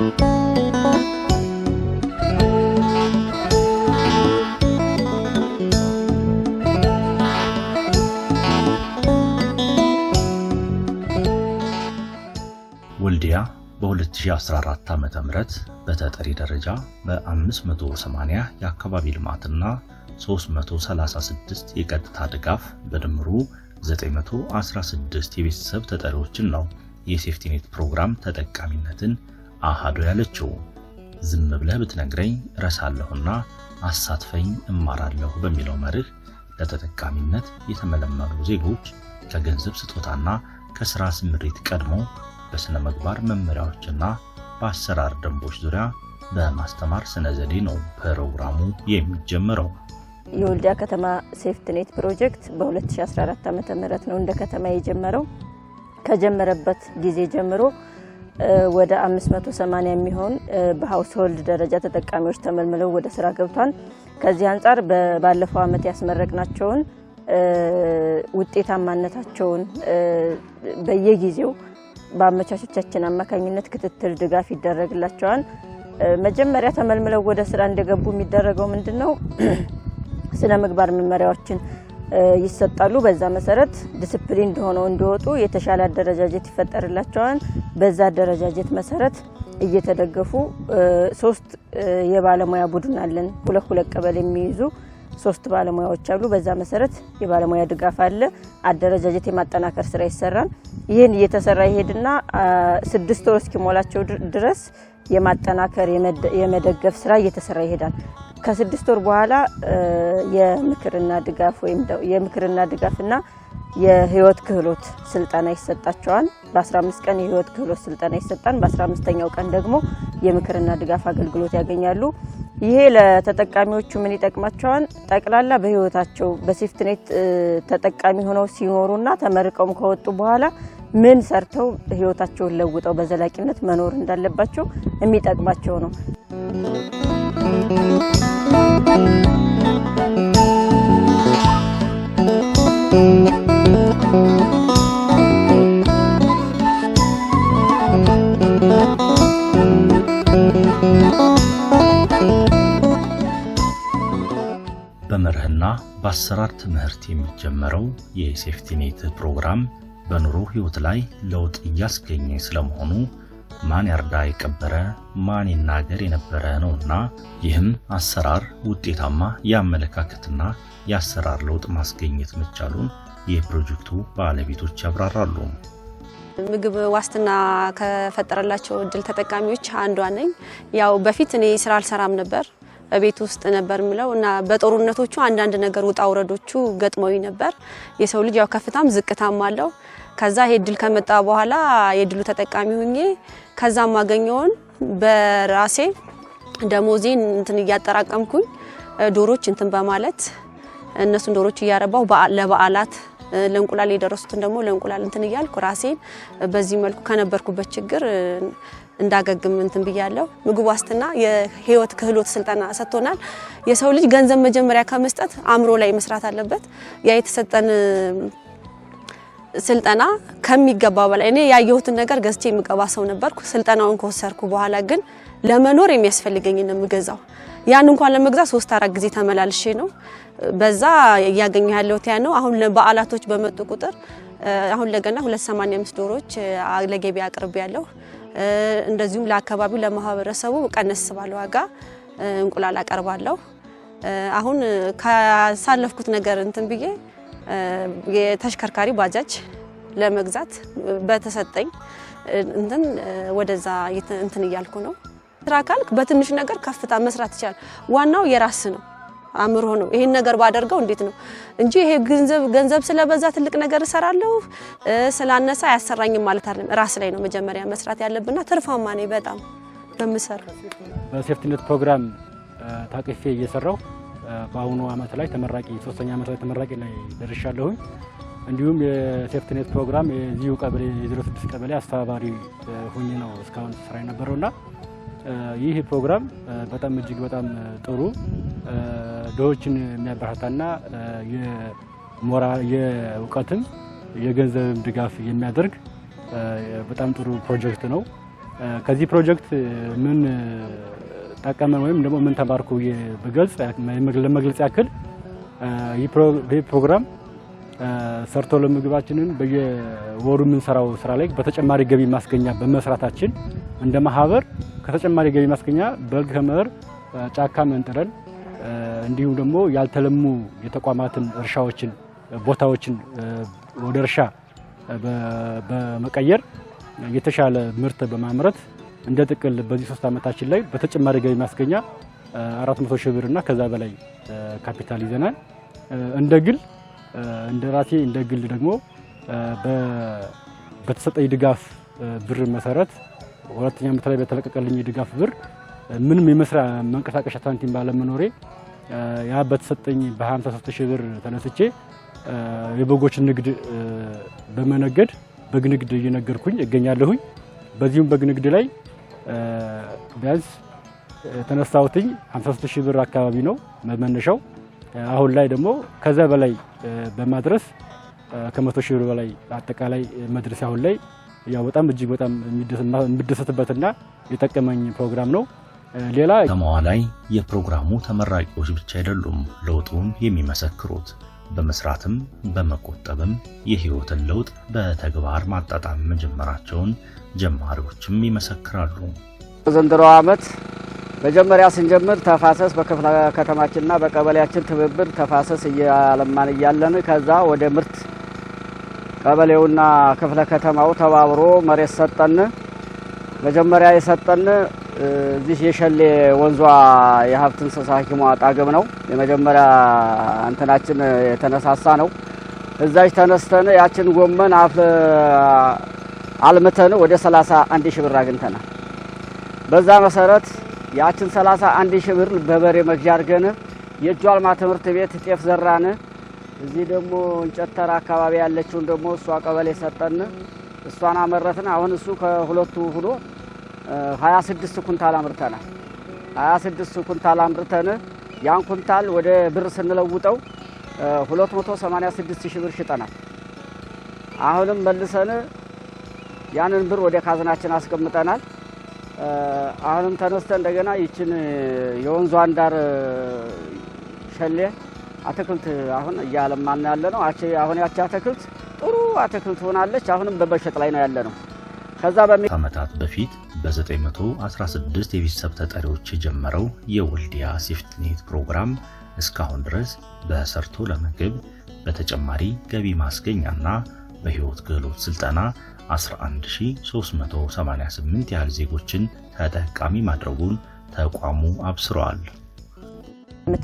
ወልዲያ በ2014 ዓመተ ምህረት በተጠሪ ደረጃ በ580 የአካባቢ ልማትና 336 የቀጥታ ድጋፍ በድምሩ 916 የቤተሰብ ተጠሪዎችን ነው የሴፍቲኔት ፕሮግራም ተጠቃሚነትን አሃዱ ያለችው። ዝም ብለህ ብትነግረኝ ረሳለሁና አሳትፈኝ እማራለሁ በሚለው መርህ ለተጠቃሚነት የተመለመሉ ዜጎች ከገንዘብ ስጦታና ከስራ ስምሪት ቀድሞ በስነ ምግባር መመሪያዎችና በአሰራር ደንቦች ዙሪያ በማስተማር ስነ ዘዴ ነው ፕሮግራሙ የሚጀምረው። የወልዲያ ከተማ ሴፍቲኔት ፕሮጀክት በ2014 ዓመተ ምህረት ነው እንደ ከተማ የጀመረው። ከጀመረበት ጊዜ ጀምሮ ወደ 580 የሚሆን በሃውስሆልድ ደረጃ ተጠቃሚዎች ተመልምለው ወደ ስራ ገብቷል። ከዚህ አንፃር ባለፈው ዓመት ያስመረቅናቸውን ውጤታማነታቸውን በየጊዜው በአመቻቾቻችን አማካኝነት ክትትል ድጋፍ ይደረግላቸዋል። መጀመሪያ ተመልምለው ወደ ስራ እንደገቡ የሚደረገው ምንድነው? ስነ ምግባር መመሪያዎችን ይሰጣሉ። በዛ መሰረት ዲሲፕሊን ሆነው እንዲወጡ የተሻለ አደረጃጀት ይፈጠርላቸዋል። በዛ አደረጃጀት መሰረት እየተደገፉ 3 የባለሙያ ቡድን አለን። ሁለት ቀበሌ የሚይዙ 3 ባለሙያዎች አሉ። በዛ መሰረት የባለሙያ ድጋፍ አለ። አደረጃጀት የማጠናከር ስራ ይሰራል። ይሄን እየተሰራ ይሄድና 6 ወር እስኪሞላቸው ድረስ የማጠናከር የመደገፍ ስራ እየተሰራ ይሄዳል። ከ6 ወር በኋላ የምክርና ድጋፍና የህይወት ክህሎት ስልጠና ይሰጣቸዋል። በ15 ቀን የህይወት ክህሎት ስልጠና ይሰጣል። በ15ኛው ቀን ደግሞ የምክርና ድጋፍ አገልግሎት ያገኛሉ። ይሄ ለተጠቃሚዎቹ ምን ይጠቅማቸዋል? ጠቅላላ በህይወታቸው በሴፍቲኔት ተጠቃሚ ሆነው ሲኖሩና ተመርቀውም ከወጡ በኋላ ምን ሰርተው ህይወታቸውን ለውጠው በዘላቂነት መኖር እንዳለባቸው የሚጠቅማቸው ነው። በመርህና በአሰራር ትምህርት የሚጀመረው የሴፍቲኔት ፕሮግራም በኑሮ ህይወት ላይ ለውጥ እያስገኘ ስለመሆኑ ማን ያርዳ የቀበረ ማን ይናገር የነበረ ነውና ይህም አሰራር ውጤታማ የአመለካከትና የአሰራር ለውጥ ማስገኘት መቻሉን የፕሮጀክቱ ባለቤቶች ያብራራሉ። ምግብ ዋስትና ከፈጠረላቸው እድል ተጠቃሚዎች አንዷ ነኝ። ያው በፊት እኔ ስራ አልሰራም ነበር፣ ቤት ውስጥ ነበር ምለው እና በጦርነቶቹ አንዳንድ ነገር ውጣ ውረዶቹ ገጥመውኝ ነበር። የሰው ልጅ ያው ከፍታም ዝቅታም አለው። ከዛ እድል ከመጣ በኋላ የድሉ ተጠቃሚ ሆኜ ከዛም ማገኘውን በራሴ ደሞዜን እንትን እያጠራቀምኩኝ ዶሮች እንትን በማለት እነሱን ዶሮች እያረባው ለበዓላት ለእንቁላል የደረሱትን ደግሞ ለእንቁላል እንትን እያልኩ ራሴን በዚህ መልኩ ከነበርኩበት ችግር እንዳገግም እንትን ብያለሁ። ምግብ ዋስትና የህይወት ክህሎት ስልጠና ሰጥቶናል። የሰው ልጅ ገንዘብ መጀመሪያ ከመስጠት አእምሮ ላይ መስራት አለበት። ያ የተሰጠን ስልጠና ከሚገባ በላይ እኔ ያየሁትን ነገር ገዝቼ የምገባ ሰው ነበርኩ። ስልጠናውን ከወሰድኩ በኋላ ግን ለመኖር የሚያስፈልገኝ ነው የምገዛው። ያን እንኳን ለመግዛት 3-4 ጊዜ ተመላልሼ ነው በዛ ያገኘ ያለውት ያ ነው። አሁን ለበዓላቶች በመጡ ቁጥር አሁን ለገና 285 ዶሮች ለገበያ አቅርቤ ያለው እንደዚሁም ለአካባቢው ለማህበረሰቡ ቀነስ ባለ ዋጋ እንቁላል አቀርባለሁ። አሁን ካሳለፍኩት ነገር እንትን ብዬ የተሽከርካሪ ባጃጅ ለመግዛት በተሰጠኝ እንትን ወደዛ እንትን ይያልኩ ነው። ስራ ካልክ በትንሽ ነገር ከፍታ መስራት ይችላል። ዋናው የራስ ነው አምሮ ነው። ይሄን ነገር ባደርገው እንዴት ነው እንጂ ይሄ ገንዘብ ስለበዛ ትልቅ ነገር እሰራለሁ ስላነሳ ያሰራኝም ማለት አይደለም። ራስ ላይ ነው መጀመሪያ መስራት ያለብንና ትርፋማ ነኝ በጣም በመሰረው። በሴፍቲኔት ፕሮግራም ታቅፌ እየሰራው በአሁኑ አመት ላይ ተመራቂ 3ኛ አመት ላይ ተመራቂ ላይ ደርሻለሁ። እንዲሁም የሴፍቲኔት ፕሮግራም የዚሁ ቀበሌ የ06 ቀበሌ አስተባባሪ ሆኜ ነው እስካሁን ስራ የነበረውና ይህ ፕሮግራም በጣም እጅግ በጣም ጥሩ ዶችን የሚያበረታታና የእውቀትም የገንዘብም ድጋፍ የሚያደርግ በጣም ጥሩ ፕሮጀክት ነው። ከዚህ ፕሮጀክት ምን ጠቀመን ወይም ደግሞ ምን ተማርኩ በግልጽ ለመግለጽ ያክል ይህ ፕሮግራም ሰርቶ ለምግባችንን በየወሩ የምንሰራው ስራ ላይ በተጨማሪ ገቢ ማስገኛ በመስራታችን እንደ ማህበር ከተጨማሪ ገቢ ማስገኛ በግ ከመር ጫካ መንጥረን እንዲሁም ደግሞ ያልተለሙ የተቋማትን እርሻዎችን ቦታዎችን ወደ እርሻ በመቀየር የተሻለ ምርት በማምረት እንደ ጥቅል በዚህ 3 አመታችን ላይ በተጨማሪ ገቢ ማስገኛ 400 ሺህ ብር እና ከዛ በላይ ካፒታል ይዘናል። እንደ ራሴ እንደ ግል ደግሞ በተሰጠኝ ድጋፍ ብር መሰረት ሁለተኛ ዓመት ላይ በተለቀቀልኝ ድጋፍ ብር ምንም የመስራ መንቀሳቀሻ ሳንቲም ባለመኖሬ ያ በተሰጠኝ በ53 ሺህ ብር ተነስቼ የበጎች ንግድ በመነገድ በግ ንግድ እየነገርኩኝ እገኛለሁኝ። በዚሁም በግ ንግድ ላይ ቢያንስ ተነሳውትኝ 53 ሺህ ብር አካባቢ ነው መነሻው። አሁን ላይ ደግሞ ከዛ በላይ በማድረስ ከ100 ሺህ ብር በላይ አጠቃላይ መድረስ አሁን ላይ ያው በጣም እጅግ በጣም የሚደሰትበትና የጠቀመኝ ፕሮግራም ነው። ሌላ ከተማዋ ላይ የፕሮግራሙ ተመራቂዎች ብቻ አይደሉም ለውጡን የሚመሰክሩት። በመስራትም በመቆጠብም የህይወትን ለውጥ በተግባር ማጣጣም መጀመራቸውን ጀማሪዎችም ይመሰክራሉ። ዘንድሮ ዓመት መጀመሪያ ስንጀምር ተፋሰስ በክፍለ ከተማችንና በቀበሌያችን ትብብር ተፋሰስ እያለማን እያለን ከዛ ወደ ምርት ቀበሌውና ክፍለ ከተማው ተባብሮ መሬት ሰጠን። መጀመሪያ የሰጠን እዚህ የሸሌ ወንዟ የሀብት እንስሳ ሐኪሟ ጣግብ ነው። የመጀመሪያ እንትናችን የተነሳሳ ነው። እዛች ተነስተን ያችን ጎመን አልምተን ወደ 31 ሺህ ብር አግኝተናል። በዛ መሰረት ያችን 31 ሺህ ብር በበሬ መግዣ አድርገን የጇልማ ትምህርት ቤት ጤፍ ዘራን። እዚህ ደግሞ እንጨት ተራ አካባቢ ያለችውን ደግሞ እሷ ቀበሌ ሰጠን። እሷን አመረትን። አሁን እሱ ከሁለቱ ሁሉ 26 ኩንታል አምርተናል። 26 ኩንታል አምርተን ያን ኩንታል ወደ ብር ስንለውጠው 286 ሺህ ብር ሽጠናል። አሁንም መልሰን ያንን ብር ወደ ካዝናችን አስቀምጠናል። አሁንም ተነስተን እንደገና ይችን የወንዟን ዳር ሸሌ አትክልት አሁን እያለማን ያለ ነው። አሁን ያቺ አትክልት ጥሩ አትክልት ሆናለች። አሁንም በመሸጥ ላይ ነው ያለ ነው። ከዛ ዓመታት በፊት በ916 የቤተሰብ ተጠሪዎች የጀመረው የወልዲያ ሴፍቲኔት ፕሮግራም እስካሁን ድረስ በሰርቶ ለምግብ በተጨማሪ ገቢ ማስገኛና በህይወት ክህሎት ስልጠና 11388 ያህል ዜጎችን ተጠቃሚ ማድረጉን ተቋሙ አብስሯል።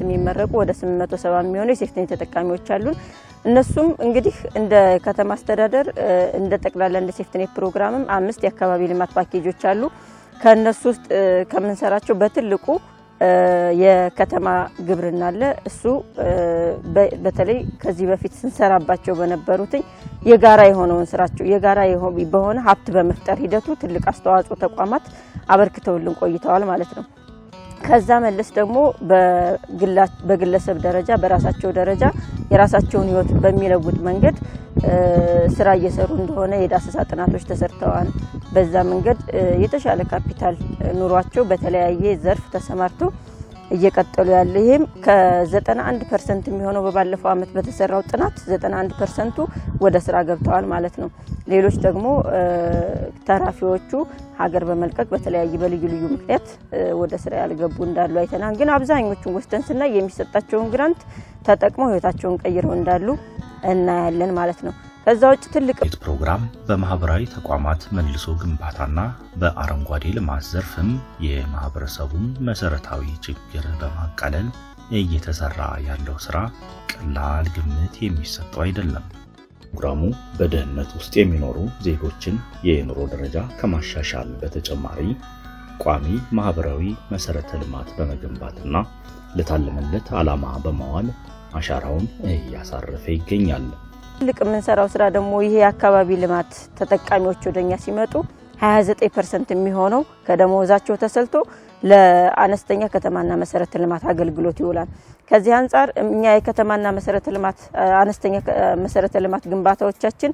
የሚመረቁ ወደ 870 የሚሆኑ የሴፍቲኔት ተጠቃሚዎች አሉን። እነሱም እንግዲህ እንደ ከተማ አስተዳደር እንደ ጠቅላላ እንደ ሴፍቲኔት ፕሮግራምም 5 የአካባቢ ልማት ፓኬጆች አሉ። ከነሱ ውስጥ ከምንሰራቸው በትልቁ የከተማ ግብርና አለ። እሱ በተለይ ከዚህ በፊት ስንሰራባቸው በነበሩት የጋራ የሆነውን ስራቸው የጋራ በሆነ ሀብት በመፍጠር ሂደቱ ትልቅ አስተዋጽኦ ተቋማት አበርክተውልን ቆይተዋል ማለት ነው። ከዛ መለስ ደግሞ በግለሰብ ደረጃ በራሳቸው ደረጃ የራሳቸውን ህይወት በሚለውጥ መንገድ ስራ እየሰሩ እንደሆነ የዳሰሳ ጥናቶች ተሰርተዋል። በዛ መንገድ የተሻለ ካፒታል ኑሯቸው በተለያየ ዘርፍ ተሰማርተው እየቀጠሉ ያለ ይሄም ከ91% የሚሆነው በባለፈው አመት በተሰራው ጥናት 91%ቱ ወደ ስራ ገብተዋል ማለት ነው። ሌሎች ደግሞ ተራፊዎቹ ሀገር በመልቀቅ በተለያየ በልዩ ልዩ ምክንያት ወደ ስራ ያልገቡ እንዳሉ አይተናል። ግን አብዛኞቹን ወስተን ስናይ የሚሰጣቸውን ግራንት ተጠቅመው ህይወታቸውን ቀይረው እንዳሉ እናያለን ማለት ነው። ከዛ ውጭ ትልቅ ፕሮግራም በማህበራዊ ተቋማት መልሶ ግንባታና በአረንጓዴ ልማት ዘርፍም የማህበረሰቡን መሰረታዊ ችግር በማቃለል እየተሰራ ያለው ስራ ቀላል ግምት የሚሰጠው አይደለም። ፕሮግራሙ በደህንነት ውስጥ የሚኖሩ ዜጎችን የኑሮ ደረጃ ከማሻሻል በተጨማሪ ቋሚ ማህበራዊ መሰረተ ልማት በመገንባትና ለታለመለት ዓላማ በመዋል አሻራውን እያሳረፈ ይገኛል። ትልቅ የምንሰራው ስራ ደግሞ ይሄ የአካባቢ ልማት ተጠቃሚዎች ወደኛ ሲመጡ 29% የሚሆነው ከደሞዛቸው ተሰልቶ ለአነስተኛ ከተማና መሰረተ ልማት አገልግሎት ይውላል። ከዚህ አንፃር እኛ የከተማና መሰረተ ልማት አነስተኛ መሰረተ ልማት ግንባታዎቻችን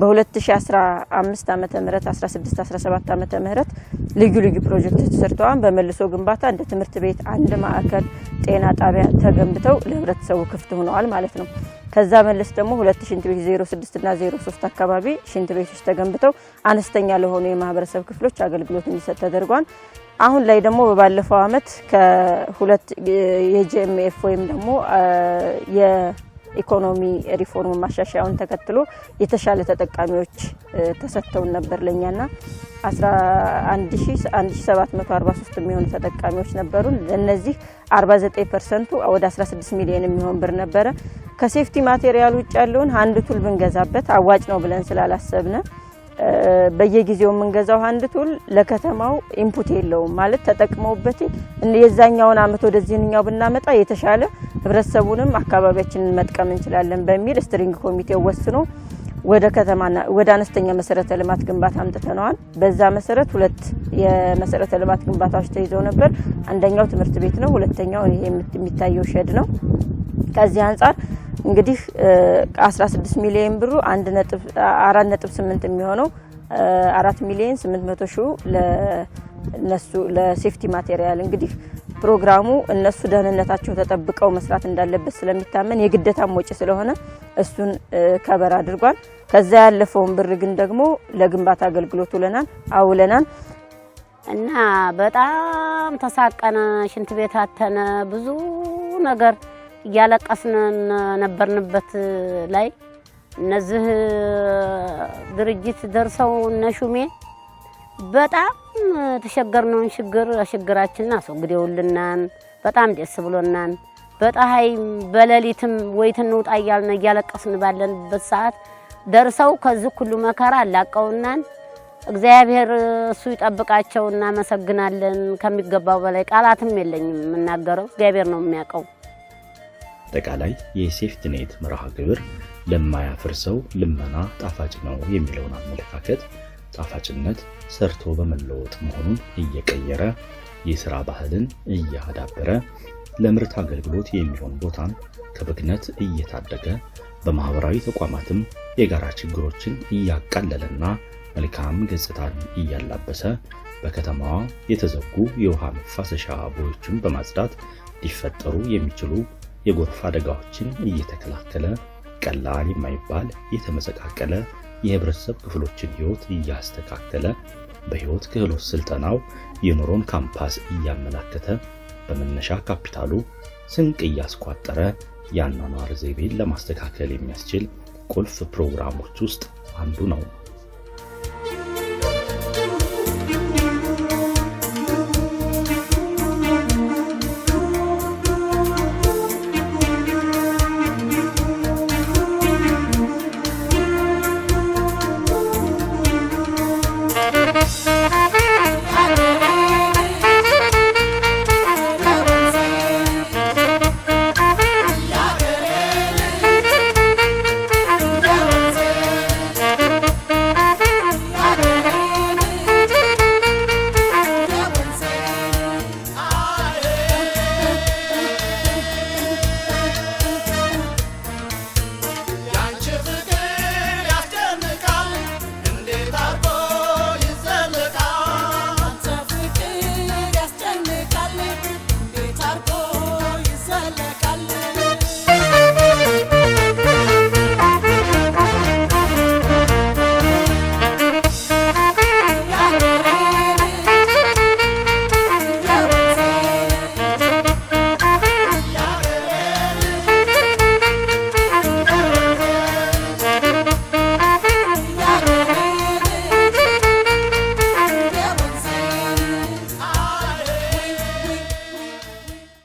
በ2015 ዓመተ ምህረት 16 17 ዓመተ ምህረት ልዩ ልዩ ፕሮጀክቶች ተሰርተዋል። በመልሶ ግንባታ እንደ ትምህርት ቤት፣ አንድ ማዕከል፣ ጤና ጣቢያ ተገንብተው ለህብረተሰቡ ክፍት ሆነዋል ማለት ነው። ከዛ መለስ ደግሞ 2 ሽንት ቤት 06 እና 03 አካባቢ ሽንት ቤቶች ተገንብተው አነስተኛ ለሆኑ የማህበረሰብ ክፍሎች አገልግሎት እንዲሰጥ ተደርጓል። አሁን ላይ ደግሞ በባለፈው አመት ከሁለት የጂኤምኤፍ ወይም ደግሞ የኢኮኖሚ ሪፎርም ማሻሻያውን ተከትሎ የተሻለ ተጠቃሚዎች ተሰጥተው ነበር። ለኛና 11743 የሚሆኑ ተጠቃሚዎች ነበሩን። ለነዚህ 49% ወደ 16 ሚሊዮን የሚሆን ብር ነበረ። ከሴፍቲ ማቴሪያል ውጭ ያለውን አንድ ቱል ብንገዛበት አዋጭ ነው ብለን ስላላሰብነ በየጊዜው የምንገዛው አንድ ቱል ለከተማው ኢንፑት የለውም ማለት ተጠቅመውበት የዛኛውን አመት ወደዚህኛው ብናመጣ የተሻለ ህብረተሰቡንም አካባቢያችንን መጥቀም እንችላለን በሚል ስትሪንግ ኮሚቴው ወስኖ ወደ ከተማና ወደ አነስተኛ መሰረተ ልማት ግንባታ አምጥተናል። በዛ መሰረት ሁለት የመሰረተ ልማት ግንባታዎች ተይዘው ነበር። አንደኛው ትምህርት ቤት ነው፣ ሁለተኛው ይሄ የሚታየው ሸድ ነው። ከዚህ አንፃር እንግዲህ 16 ሚሊዮን ብሩ 4.8 የሚሆነው 4 ሚሊዮን 800 ሺህ ለነሱ ለሴፍቲ ማቴሪያል እንግዲህ ፕሮግራሙ እነሱ ደህንነታቸው ተጠብቀው መስራት እንዳለበት ስለሚታመን የግዴታም ወጪ ስለሆነ እሱን ከበር አድርጓል። ከዛ ያለፈውን ብር ግን ደግሞ ለግንባታ አገልግሎት አውለናል እና በጣም ተሳቀነ። ሽንት ቤት አተነ ብዙ ነገር ያለቀስን ነበርንበት ላይ እነዚህ ድርጅት ደርሰው ነሹሜ በጣም ተሸገርነውን ችግራችንን አስወግደውልናን በጣም ደስ ብሎናን በፀሐይ በሌሊትም ወይትን እንውጣ እያልን እያለቀስን ባለንበት ሰዓት ደርሰው ከዚህ ሁሉ መከራ አላቀውናን እግዚአብሔር እሱ ይጠብቃቸው። እናመሰግናለን። ከሚገባው በላይ ቃላትም የለኝም የምናገረው እግዚአብሔር ነው የሚያውቀው። አጠቃላይ የሴፍቲኔት መርሃ ግብር ለማያፍርሰው ልመና ጣፋጭ ነው የሚለውን አመለካከት ጣፋጭነት ሰርቶ በመለወጥ መሆኑን እየቀየረ የሥራ ባህልን እያዳበረ ለምርት አገልግሎት የሚሆን ቦታን ከብክነት እየታደገ በማህበራዊ ተቋማትም የጋራ ችግሮችን እያቃለለና መልካም ገጽታን እያላበሰ በከተማዋ የተዘጉ የውሃ መፋሰሻ ቦዮችን በማጽዳት ሊፈጠሩ የሚችሉ የጎርፍ አደጋዎችን እየተከላከለ ቀላል የማይባል የተመሰቃቀለ የህብረተሰብ ክፍሎችን ህይወት እያስተካከለ በህይወት ክህሎት ስልጠናው የኑሮን ካምፓስ እያመላከተ በመነሻ ካፒታሉ ስንቅ እያስቋጠረ ያኗኗር ዘይቤን ለማስተካከል የሚያስችል ቁልፍ ፕሮግራሞች ውስጥ አንዱ ነው።